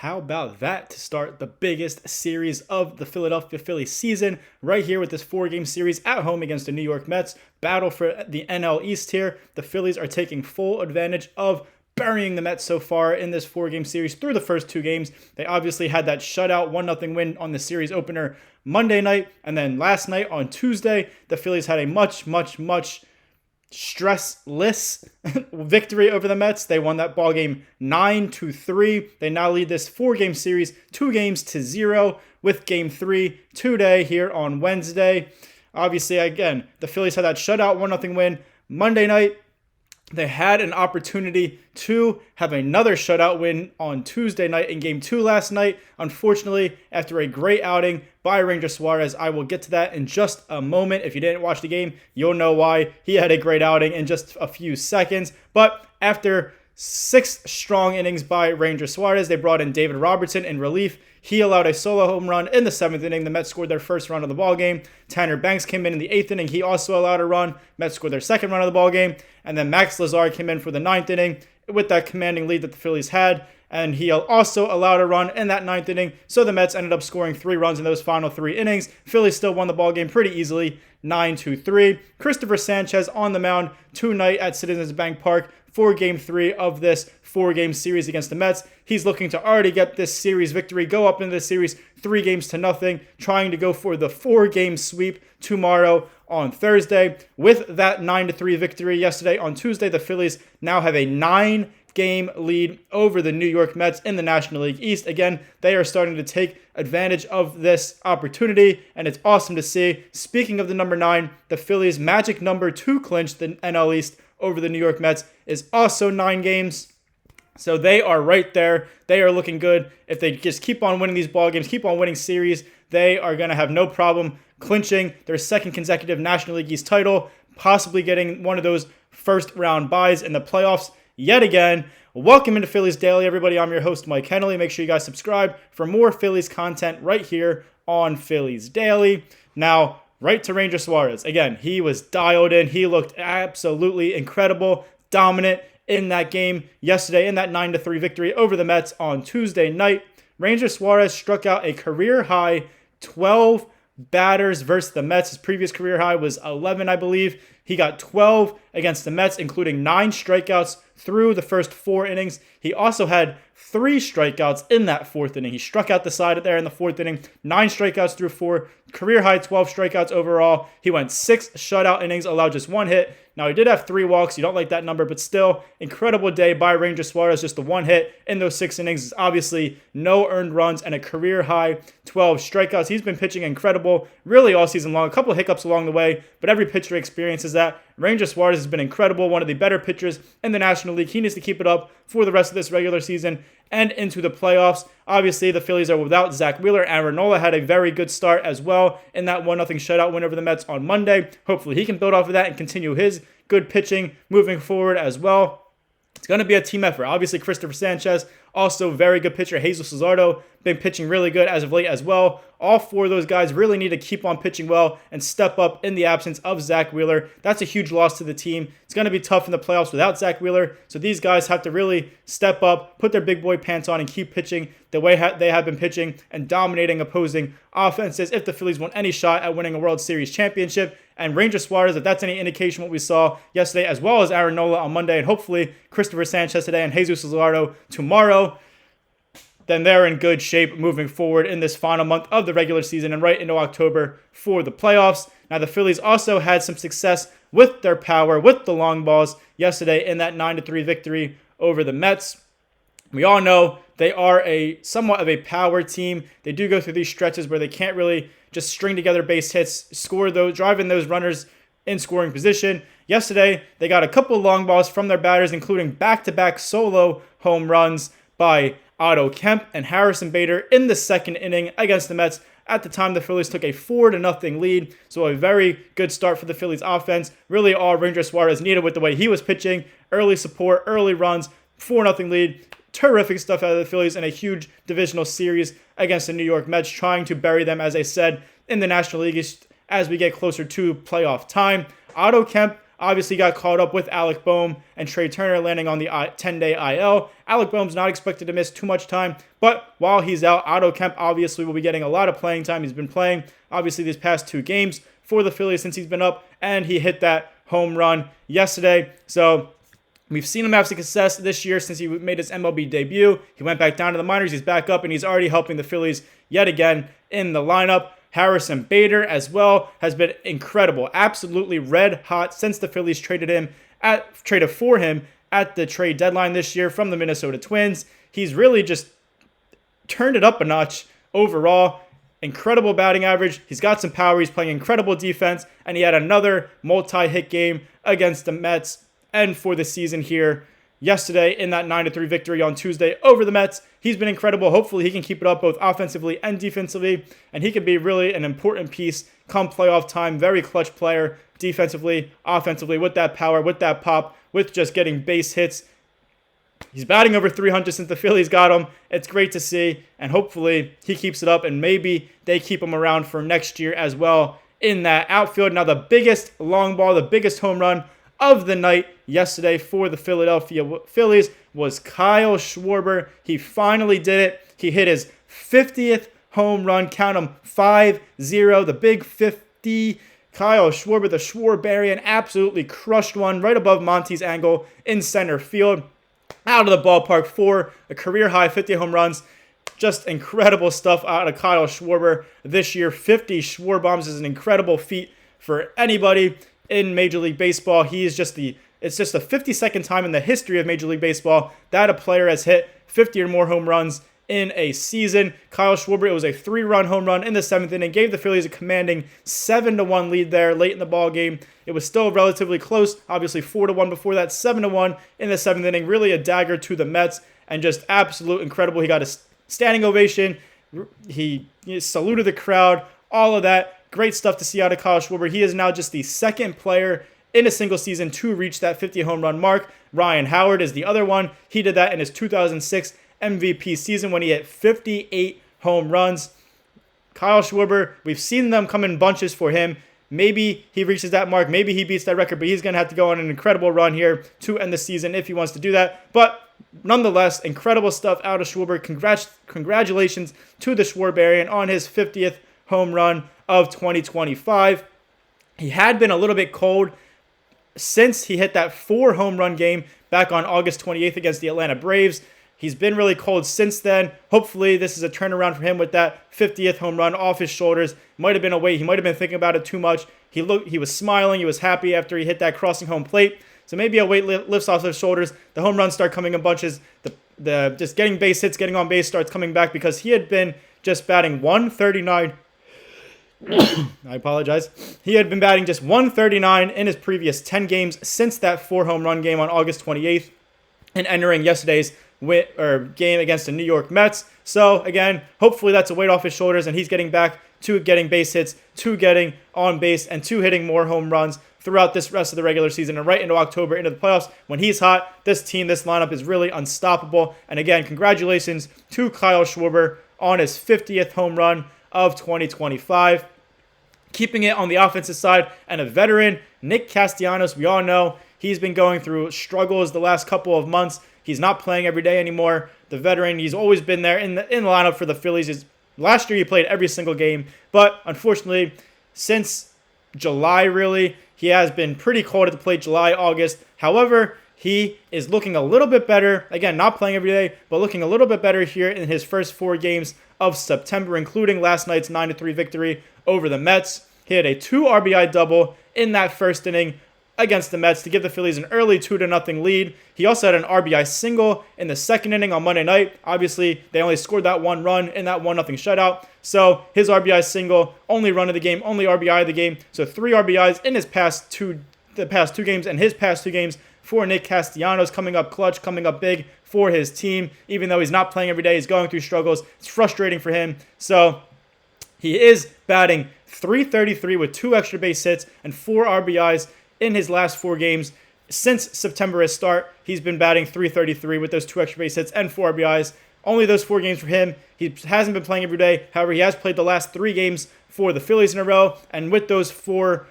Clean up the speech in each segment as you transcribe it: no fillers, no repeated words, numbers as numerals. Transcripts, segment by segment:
How about that to start the biggest series of the Philadelphia Phillies season right here with this 4-game series at home against the New York Mets. Battle for the NL East here. The Phillies are taking full advantage of burying the Mets so far in this 4-game series through the first 2 games. They obviously had that shutout 1-0 win on the series opener Monday night, and then last night on Tuesday, the Phillies had a much stressless victory over the Mets. They won that ball game 9-3. They now lead this 4-game series 2-0 with game 3 today here on Wednesday. Obviously, again, the Phillies had that shutout 1-0 win Monday night. They had an opportunity to have another shutout win on Tuesday night in Game 2 last night. Unfortunately, after a great outing by Ranger Suarez, I will get to that in just a moment. If you didn't watch the game, you'll know why. He had a great outing in just a few seconds. But after 6 strong innings by Ranger Suarez, they brought in David Robertson in relief. He allowed a solo home run in the 7th inning. The Mets scored their first run of the ballgame. Tanner Banks came in the 8th inning. He also allowed a run. Mets scored their second run of the ballgame. And then Max Lazar came in for the 9th inning with that commanding lead that the Phillies had. And he also allowed a run in that 9th inning. So the Mets ended up scoring 3 runs in those final 3 innings. Phillies still won the ballgame pretty easily, 9-3. Christopher Sanchez on the mound tonight at Citizens Bank Park for Game 3 of this 4-game series against the Mets. He's looking to already get this series victory, go up into the series 3-0, trying to go for the 4-game sweep tomorrow on Thursday. With that 9-3 victory yesterday on Tuesday, the Phillies now have a 9-game lead over the New York Mets in the National League East. Again, they are starting to take advantage of this opportunity, and it's awesome to see. Speaking of the number 9, the Phillies' magic number to clinch the NL East over the New York Mets is also 9 games. So they are right there. They are looking good. If they just keep on winning these ball games, keep on winning series, they are going to have no problem clinching their second consecutive National League East title, possibly getting one of those first-round byes in the playoffs yet again. Welcome into Phillies Daily, everybody. I'm your host, Mike Henley. Make sure you guys subscribe for more Phillies content right here on Phillies Daily. Now, right to Ranger Suarez. Again, he was dialed in. He looked absolutely incredible, dominant in that game yesterday in that 9-3 victory over the Mets on Tuesday night. Ranger Suarez struck out a career-high 12 batters versus the Mets. His previous career high was 11, I believe. He got 12 against the Mets, including 9 strikeouts through the first 4 innings. He also had 3 strikeouts in that 4th inning. He struck out the side there in the 4th inning. 9 strikeouts through 4. Career high 12 strikeouts overall. He went 6 shutout innings, allowed just 1 hit. Now, he did have 3 walks. You don't like that number, but still, incredible day by Ranger Suarez. Just the 1 hit in those 6 innings. Obviously, no earned runs and a career high 12 strikeouts. He's been pitching incredible really all season long. A couple of hiccups along the way, but every pitcher experiences that. Ranger Suarez has been incredible, one of the better pitchers in the National League. He needs to keep it up for the rest of this regular season and into the playoffs. Obviously, the Phillies are without Zach Wheeler. Aaron Nola had a very good start as well in that 1-0 shutout win over the Mets on Monday. Hopefully, he can build off of that and continue his good pitching moving forward as well. It's going to be a team effort. Obviously, Christopher Sanchez, also very good pitcher. Jesus Luzardo, been pitching really good as of late as well. All 4 of those guys really need to keep on pitching well and step up in the absence of Zach Wheeler. That's a huge loss to the team. It's going to be tough in the playoffs without Zach Wheeler. So these guys have to really step up, put their big boy pants on, and keep pitching the way they have been pitching and dominating opposing offenses if the Phillies want any shot at winning a World Series championship. And Ranger Suarez, if that's any indication what we saw yesterday, as well as Aaron Nola on Monday, and hopefully Christopher Sanchez today and Jesus Luzardo tomorrow, then they're in good shape moving forward in this final month of the regular season and right into October for the playoffs. Now, the Phillies also had some success with their power, with the long balls yesterday in that 9-3 victory over the Mets. We all know they are somewhat of a power team. They do go through these stretches where they can't really just string together base hits, driving those runners in scoring position. Yesterday, they got a couple of long balls from their batters, including back-to-back solo home runs by Otto Kemp and Harrison Bader in the 2nd inning against the Mets. At the time, the Phillies took a 4-0 lead, so a very good start for the Phillies offense. Really all Ranger Suarez needed with the way he was pitching. Early support, early runs, 4-0 lead. Terrific stuff out of the Phillies in a huge divisional series against the New York Mets, trying to bury them, as I said, in the National League East as we get closer to playoff time. Otto Kemp obviously got caught up with Alec Boehm and Trey Turner landing on the 10-day IL. Alec Boehm's not expected to miss too much time, but while he's out, Otto Kemp obviously will be getting a lot of playing time. He's been playing, obviously, these past 2 games for the Phillies since he's been up, and he hit that home run yesterday. So we've seen him have success this year since he made his MLB debut. He went back down to the minors. He's back up, and he's already helping the Phillies yet again in the lineup. Harrison Bader as well has been incredible, absolutely red hot since the Phillies traded for him at the trade deadline this year from the Minnesota Twins. He's really just turned it up a notch overall. Incredible batting average. He's got some power. He's playing incredible defense, and he had another multi-hit game against the Mets and for the season here yesterday in that 9-3 victory on Tuesday over the Mets. He's been incredible. Hopefully he can keep it up both offensively and defensively, and he could be really an important piece come playoff time. Very clutch player defensively, offensively, with that power, with that pop, with just getting base hits. He's batting over 300 since the Phillies got him. It's great to see, and hopefully he keeps it up, and maybe they keep him around for next year as well in that outfield. Now, the biggest long ball, the biggest home run of the night yesterday for the Philadelphia Phillies was Kyle Schwarber. He finally did it. He hit his 50th home run. Count him, 5-0, the big 50. Kyle Schwarber, the Schwarbarian, absolutely crushed one right above Monty's angle in center field. Out of the ballpark for a career-high 50 home runs. Just incredible stuff out of Kyle Schwarber this year. 50 Schwarbombs is an incredible feat for anybody in Major League Baseball. It's just the 52nd time in the history of Major League Baseball that a player has hit 50 or more home runs in a season. Kyle Schwarber, it was a 3-run home run in the 7th inning, gave the Phillies a commanding 7-1 lead there late in the ball game. It was still relatively close, obviously 4-1 before that, 7-1 in the 7th inning. Really a dagger to the Mets, and just absolute incredible. He got a standing ovation. He saluted the crowd, all of that. Great stuff to see out of Kyle Schwarber. He is now just the second player in a single season to reach that 50 home run mark. Ryan Howard is the other one. He did that in his 2006 MVP season when he hit 58 home runs. Kyle Schwarber, we've seen them come in bunches for him. Maybe he reaches that mark. Maybe he beats that record, but he's going to have to go on an incredible run here to end the season if he wants to do that. But nonetheless, incredible stuff out of Schwarber. Congratulations to the Schwarbarian on his 50th home run of 2025. He had been a little bit cold since he hit that 4 home run game back on August 28th against the Atlanta Braves. He's been really cold since then. Hopefully this is a turnaround for him with that 50th home run off his shoulders. Might have been a weight. He might have been thinking about it too much. He was smiling. He was happy after he hit that crossing home plate. So maybe a weight lifts off his shoulders. The home runs start coming in bunches. The just getting base hits, getting on base starts coming back because he had been just batting 139. I apologize. He had been batting just 139 in his previous 10 games since that 4 home run game on August 28th and entering yesterday's game against the New York Mets. So again, hopefully that's a weight off his shoulders and he's getting back to getting base hits, to getting on base, and to hitting more home runs throughout this rest of the regular season and right into October, into the playoffs. When he's hot, this lineup is really unstoppable. And again, congratulations to Kyle Schwarber on his 50th home run of 2025. Keeping it on the offensive side, and a veteran, Nick Castellanos, we all know he's been going through struggles the last couple of months. He's not playing every day anymore. The veteran, he's always been there in the lineup for the Phillies. Last year he played every single game, but unfortunately, since July really, he has been pretty cold at the plate, July, August. However, he is looking a little bit better. Again, not playing every day, but looking a little bit better here in his first 4 games of September, including last night's 9-3 victory over the Mets. He had a 2 RBI double in that first inning against the Mets to give the Phillies an early 2-0 lead. He also had an RBI single in the second inning on Monday night. Obviously, they only scored that 1 run in that 1-0 shutout. So his RBI single, only run of the game, only RBI of the game. So 3 RBIs in the past two games, and his past 2 games for Nick Castellanos, coming up clutch, coming up big for his team. Even though he's not playing every day, he's going through struggles. It's frustrating for him. So he is batting .333 with 2 extra base hits and 4 RBIs in his last 4 games. Since September's start, he's been batting .333 with those 2 extra base hits and 4 RBIs. Only those 4 games for him. He hasn't been playing every day. However, he has played the last 3 games for the Phillies in a row. And with those 4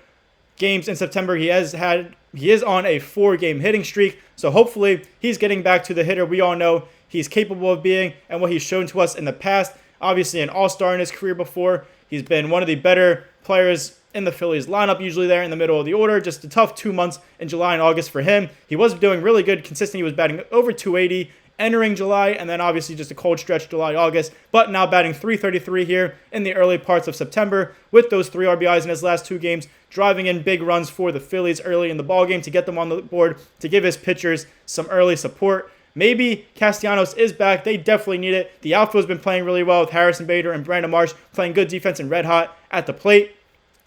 games in September, he has had He is on a 4-game hitting streak, so hopefully he's getting back to the hitter we all know he's capable of being and what he's shown to us in the past. Obviously an all-star in his career before. He's been one of the better players in the Phillies lineup, usually there in the middle of the order. Just a tough 2 months in July and August for him. He was doing really good, consistent. He was batting over 280 entering July, and then obviously just a cold stretch July, August, but now batting 333 here in the early parts of September with those 3 RBIs in his last 2 games, driving in big runs for the Phillies early in the ballgame to get them on the board, to give his pitchers some early support. Maybe Castellanos is back. They definitely need it. The outfield's been playing really well with Harrison Bader and Brandon Marsh playing good defense and red hot at the plate.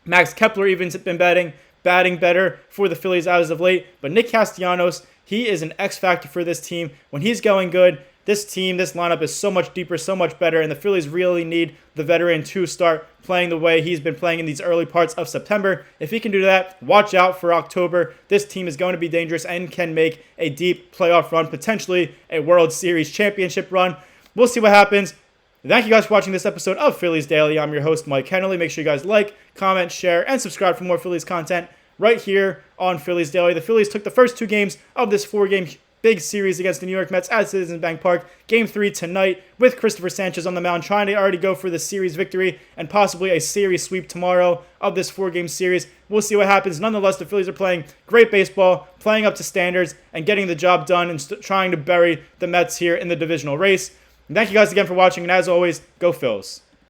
Max Kepler even been batting better for the Phillies as of late. But Nick Castellanos, he is an X factor for this team. When he's going good, this team, this lineup is so much deeper, so much better, and the Phillies really need the veteran to start playing the way he's been playing in these early parts of September. If he can do that, watch out for October. This team is going to be dangerous and can make a deep playoff run, potentially a World Series championship run. We'll see what happens. Thank you guys for watching this episode of Phillies Daily. I'm your host, Mike Kennelly. Make sure you guys like, comment, share, and subscribe for more Phillies content right here on Phillies Daily. The Phillies took the first 2 games of this 4-game big series against the New York Mets at Citizens Bank Park. Game 3 tonight with Christopher Sanchez on the mound, trying to already go for the series victory and possibly a series sweep tomorrow of this 4-game series. We'll see what happens. Nonetheless, the Phillies are playing great baseball, playing up to standards, and getting the job done and trying to bury the Mets here in the divisional race. And thank you guys again for watching, and as always, go Phils.